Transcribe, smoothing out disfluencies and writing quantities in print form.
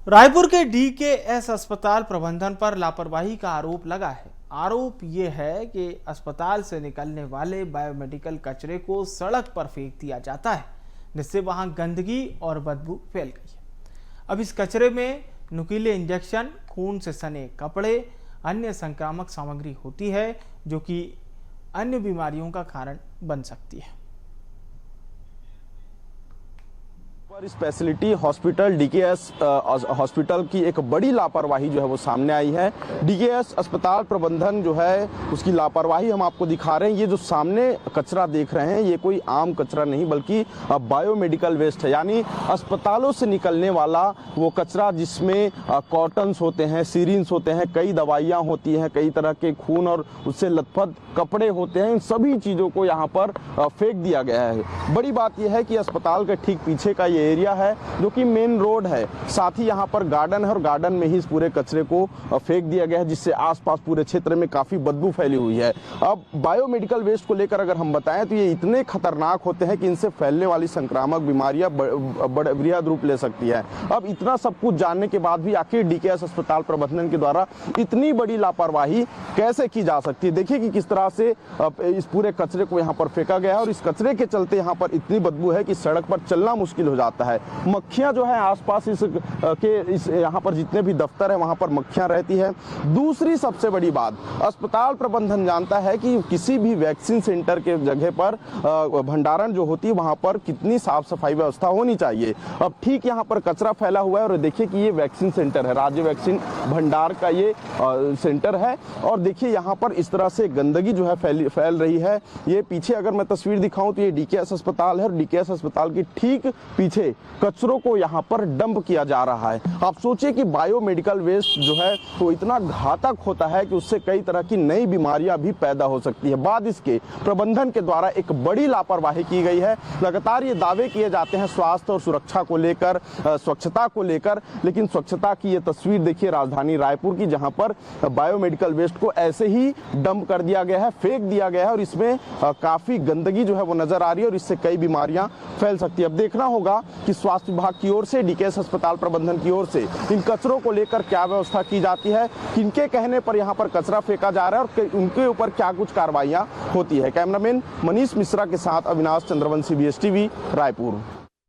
रायपुर के डीकेएस अस्पताल प्रबंधन पर लापरवाही का आरोप लगा है। आरोप ये है कि अस्पताल से निकलने वाले बायोमेडिकल कचरे को सड़क पर फेंक दिया जाता है, जिससे वहां गंदगी और बदबू फैल गई है। अब इस कचरे में नुकीले इंजेक्शन, खून से सने कपड़े, अन्य संक्रामक सामग्री होती है, जो कि अन्य बीमारियों का कारण बन सकती है। स्पेशलिटी हॉस्पिटल डीकेएस हॉस्पिटल की एक बड़ी लापरवाही जो है वो सामने आई है। डीकेएस अस्पताल प्रबंधन जो है उसकी लापरवाही हम आपको दिखा रहे हैं। ये जो सामने कचरा देख रहे हैं ये कोई आम कचरा नहीं बल्कि बायोमेडिकल वेस्ट है, यानी अस्पतालों से निकलने वाला वो कचरा जिसमें कॉटन्स होते हैं, सीरिंज होते हैं, कई दवाइयाँ होती हैं, कई तरह के खून और उससे लथपथ कपड़े होते हैं। इन सभी चीज़ों को यहाँ पर फेंक दिया गया है। बड़ी बात यह है कि अस्पताल के ठीक पीछे का ये एरिया है जो कि मेन रोड है, साथ ही यहाँ पर गार्डन है और गार्डन में ही इस पूरे कचरे को फेंक दिया गया है, जिससे आसपास पूरे क्षेत्र में काफी बदबू फैली हुई है। अब बायोमेडिकल वेस्ट को लेकर अगर हम बताएं तो ये इतने खतरनाक होते हैं कि इनसे फैलने वाली संक्रामक बीमारियां वृहद रूप ले सकती है। अब इतना सब कुछ जानने के बाद भी आखिर डीकेएस अस्पताल प्रबंधन के द्वारा इतनी बड़ी लापरवाही कैसे की जा सकती है। देखिए कि किस तरह से इस पूरे कचरे को यहाँ पर फेंका गया है और इस कचरे के चलते यहाँ पर इतनी बदबू है कि सड़क पर चलना मुश्किल हो जाता है। मक्खियां जो है आसपास इस यहाँ पर जितने भी दफ्तर है वहां पर मक्खियां रहती है। दूसरी सबसे बड़ी बात, अस्पताल प्रबंधन जानता है कि किसी भी वैक्सीन सेंटर के जगह पर भंडारण जो होती है वहां पर कितनी साफ सफाई व्यवस्था होनी चाहिए। अब ठीक यहाँ पर कचरा फैला हुआ है और देखिए कि ये वैक्सीन सेंटर है, राज्य वैक्सीन भंडार का ये सेंटर है और देखिए यहाँ पर इस तरह से गंदगी जो है फैल रही है। ये पीछे अगर मैं तस्वीर दिखाऊं तो ये डीकेएस अस्पताल है और डीकेएस अस्पताल की ठीक पीछे कचरों को यहाँ पर डंप किया जा रहा है। आप सोचिए कि बायोमेडिकल वेस्ट जो है तो इतना घातक होता है कि उससे कई तरह की नई बीमारियां भी पैदा हो सकती है। बाद इसके प्रबंधन के द्वारा एक बड़ी लापरवाही की गई है। लगातार ये दावे किए जाते हैं स्वास्थ्य और सुरक्षा को लेकर, स्वच्छता को लेकर, लेकिन स्वच्छता की ये तस्वीर देखिए राजधानी रायपुर की, जहां पर बायोमेडिकल वेस्ट को ऐसे ही डंप कर दिया गया है, फेंक दिया गया है और इसमें काफी गंदगी जो है वो नजर आ रही है और इससे कई बीमारियां फैल सकती है। अब देखना होगा कि स्वास्थ्य विभाग की ओर से, डीकेएस अस्पताल प्रबंधन की ओर से इन कचरों को लेकर क्या व्यवस्था की जाती है, किनके कहने पर यहाँ पर कचरा फेंका जा रहा है और उनके ऊपर क्या कुछ कार्रवाइयां होती है। कैमरामैन मनीष मिश्रा के साथ अविनाश चंद्रवंशी, BSTV, रायपुर।